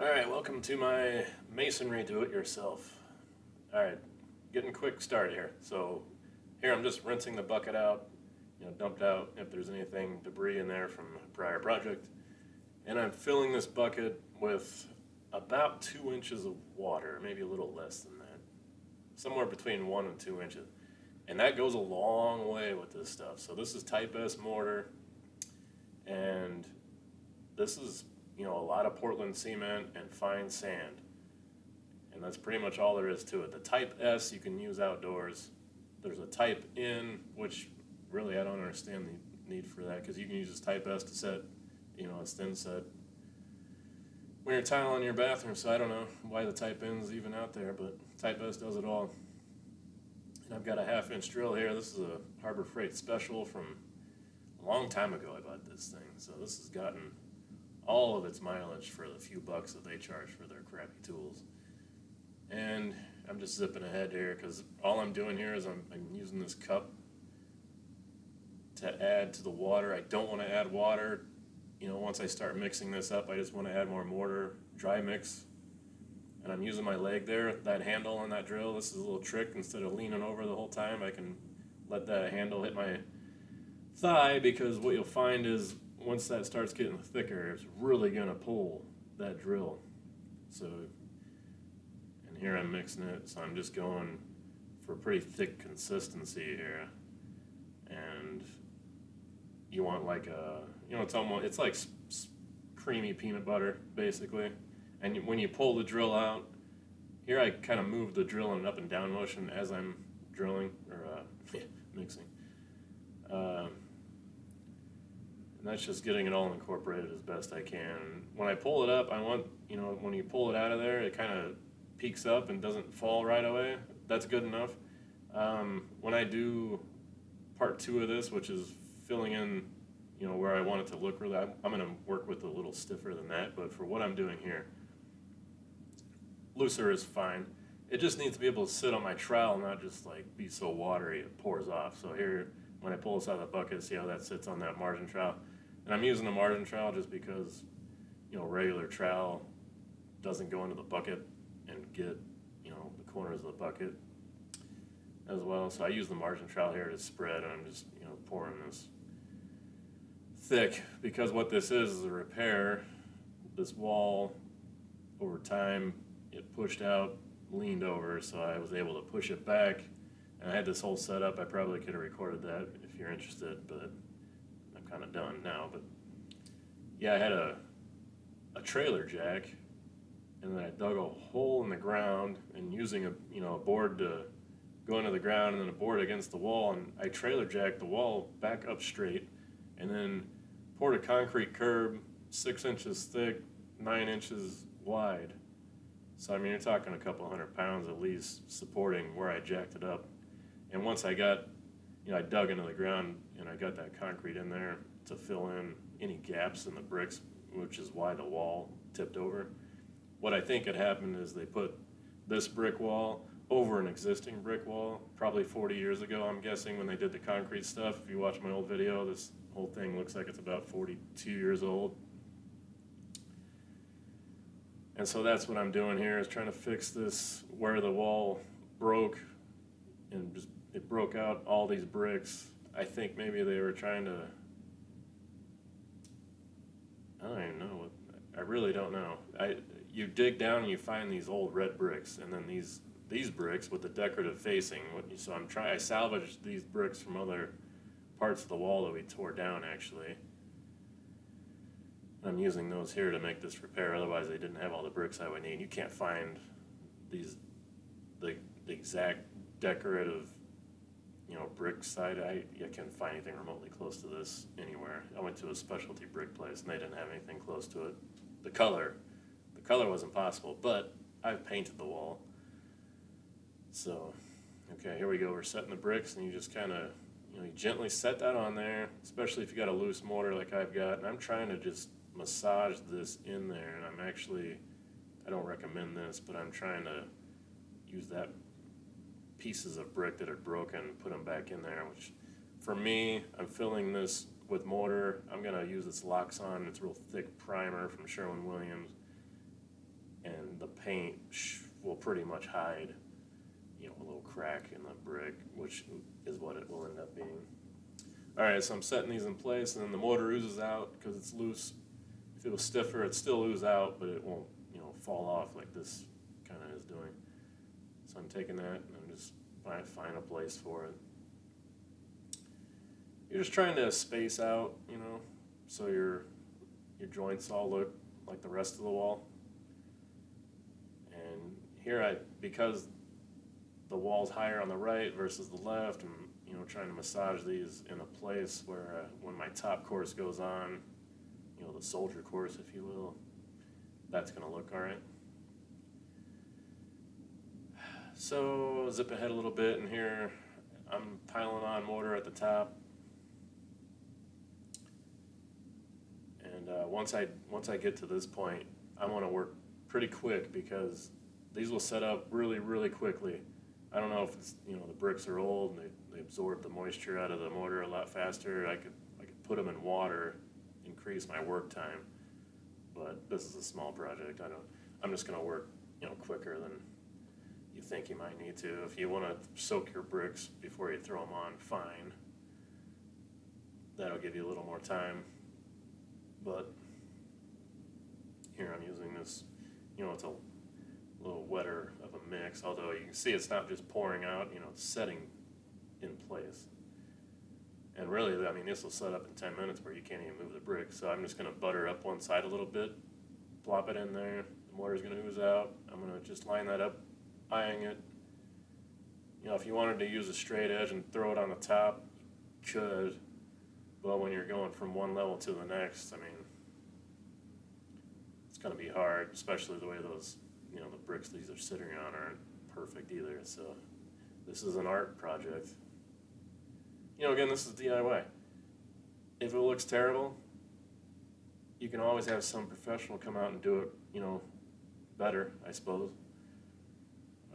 Alright, welcome to my masonry do-it-yourself. Alright, getting a quick start here. So here I'm just rinsing the bucket out, dumped out if there's anything debris in there from a prior project. And I'm filling this bucket with about 2 inches of water, maybe a little less than that. Somewhere between 1 and 2 inches. And that goes a long way with this stuff. So this is Type S mortar, and this is a lot of Portland cement and fine sand. And that's pretty much all there is to it. The Type S you can use outdoors. There's a Type N, which really I don't understand the need for that, because you can use this Type S to set, a thin set when you're tiling your bathroom. So I don't know why the Type N's even out there, but Type S does it all. And I've got a 1/2 inch drill here. This is a Harbor Freight special from a long time ago. I bought this thing. So this has gotten all of its mileage for the few bucks that they charge for their crappy tools. And I'm just zipping ahead here because all I'm doing here is I'm using this cup to add to the water. I don't want to add water. Once I start mixing this up, I just want to add more mortar, dry mix. And I'm using my leg there, that handle on that drill. This is a little trick. Instead of leaning over the whole time, I can let that handle hit my thigh, because what you'll find is once that starts getting thicker, it's really going to pull that drill. So, and here I'm mixing it, so I'm just going for a pretty thick consistency here. And you want like it's like creamy peanut butter, basically. And when you pull the drill out, here I kind of move the drill in an up and down motion as I'm drilling, or mixing. And that's just getting it all incorporated as best I can. When I pull it up, I want, when you pull it out of there, it kind of peaks up and doesn't fall right away. That's good enough. When I do part 2 of this, which is filling in, where I want it to look really, I'm going to work with a little stiffer than that, but for what I'm doing here, looser is fine. It just needs to be able to sit on my trowel, not just like be so watery it pours off. So here, when I pull this out of the bucket, see how that sits on that margin trowel? And I'm using a margin trowel just because, regular trowel doesn't go into the bucket and get, the corners of the bucket as well. So I use the margin trowel here to spread, and I'm just, pouring this thick, because what this is a repair. This wall, over time, it pushed out, leaned over, so I was able to push it back. And I had this whole setup. I probably could have recorded that if you're interested, but I'm kind of done now. But yeah, I had a trailer jack, and then I dug a hole in the ground, and using a board to go into the ground, and then a board against the wall, and I trailer jacked the wall back up straight, and then poured a concrete curb 6 inches thick, 9 inches wide. So I mean, you're talking a couple 100 pounds at least supporting where I jacked it up. And once I got, I dug into the ground and I got that concrete in there to fill in any gaps in the bricks, which is why the wall tipped over. What I think had happened is they put this brick wall over an existing brick wall, probably 40 years ago, I'm guessing, when they did the concrete stuff. If you watch my old video, this whole thing looks like it's about 42 years old. And so that's what I'm doing here, is trying to fix this where the wall broke, and just it broke out all these bricks. I think maybe they were trying to, I don't even know. I really don't know. You dig down and you find these old red bricks, and then these bricks with the decorative facing. So I salvaged these bricks from other parts of the wall that we tore down, actually. I'm using those here to make this repair. Otherwise, they didn't have all the bricks I would need. You can't find the exact decorative, brick side. I can't find anything remotely close to this anywhere. I went to a specialty brick place and they didn't have anything close to it. The color wasn't possible, but I've painted the wall. So, okay, here we go. We're setting the bricks, and you just kind of, you gently set that on there, especially if you got a loose mortar like I've got. And I'm trying to just massage this in there, and I don't recommend this, but I'm trying to use that pieces of brick that are broken, put them back in there, which for me, I'm filling this with mortar. I'm going to use this Loxon. It's a real thick primer from Sherwin-Williams. paint will pretty much hide, you know, a little crack in the brick, which is what it will end up being. All right, so I'm setting these in place, and then the mortar oozes out because it's loose. If it was stiffer, it'd still ooze out, but it won't, you know, fall off like this kind of is doing. So I'm taking that and I'm just find a place for it. You're just trying to space out, you know, so your joints all look like the rest of the wall. And here because the wall's higher on the right versus the left, and you know, trying to massage these in a place where when my top course goes on, you know, the soldier course, if you will, that's gonna look all right. So zip ahead a little bit, and here I'm piling on mortar at the top. And once I get to this point, I want to work pretty quick because these will set up really, really quickly. I don't know if it's, you know, the bricks are old and they absorb the moisture out of the mortar a lot faster. I could put them in water, increase my work time, but this is a small project. I'm just gonna work, you know, quicker than you think you might need to. If you want to soak your bricks before you throw them on, fine. That'll give you a little more time. But here I'm using this, you know, it's a little wetter of a mix, although you can see it's not just pouring out, you know, it's setting in place. And really, I mean, this will set up in 10 minutes where you can't even move the brick. So I'm just gonna butter up one side a little bit, plop it in there, the mortar's gonna ooze out. I'm gonna just line that up, eyeing it. You know, if you wanted to use a straight edge and throw it on the top, you could. But when you're going from one level to the next, I mean, it's gonna be hard, especially the way those, you know, the bricks these are sitting on aren't perfect either. So this is an art project. You know, again, this is DIY. If it looks terrible, you can always have some professional come out and do it, you know, better, I suppose.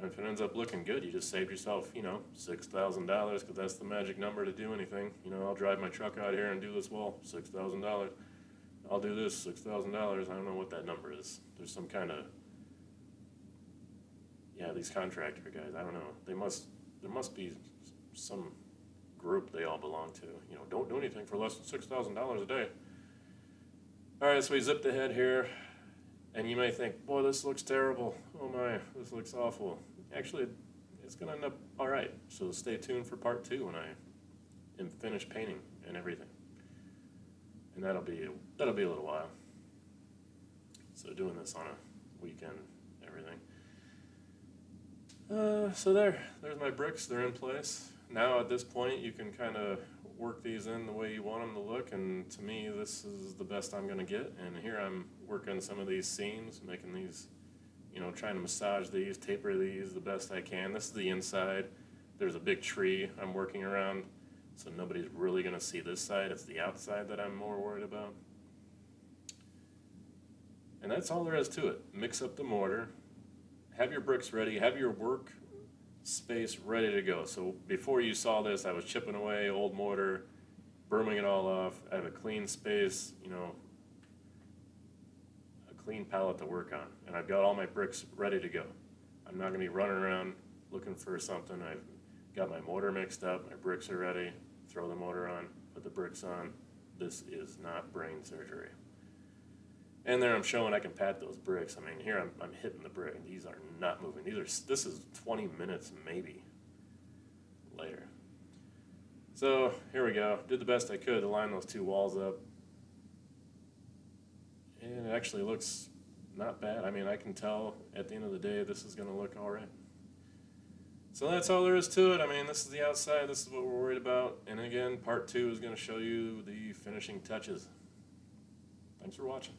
And if it ends up looking good, you just saved yourself, you know, $6,000, because that's the magic number to do anything. You know, I'll drive my truck out here and do this wall, $6,000. I'll do this, $6,000. I don't know what that number is. There's some kind of, yeah, these contractor guys, I don't know. There must be some group they all belong to. You know, don't do anything for less than $6,000 a day. All right, so we zipped ahead here. And you may think, boy, this looks terrible. Oh my, this looks awful. Actually, it's gonna end up all right. So stay tuned for part 2 when I am finished painting and everything. And that'll be a little while. So doing this on a weekend, everything. So there's my bricks. They're in place. Now at this point, you can kind of work these in the way you want them to look, and to me this is the best I'm going to get. And here I'm working some of these seams, making these, you know, trying to massage these, taper these the best I can. This is the inside. There's a big tree I'm working around, so nobody's really going to see this side. It's the outside that I'm more worried about. And that's all there is to it. Mix up the mortar, have your bricks ready, have your work space ready to go. So before you saw this, I was chipping away old mortar, burming it all off. I have a clean space, you know, a clean palette to work on, and I've got all my bricks ready to go. I'm not going to be running around looking for something. I've got my mortar mixed up, my bricks are ready. Throw the mortar on, put the bricks on. This is not brain surgery. And there I'm showing I can pat those bricks. I mean, here I'm hitting the brick. These are not moving. This is 20 minutes maybe later. So here we go. Did the best I could to line those 2 walls up. And it actually looks not bad. I mean, I can tell at the end of the day this is going to look all right. So that's all there is to it. I mean, this is the outside. This is what we're worried about. And again, part 2 is going to show you the finishing touches. Thanks for watching.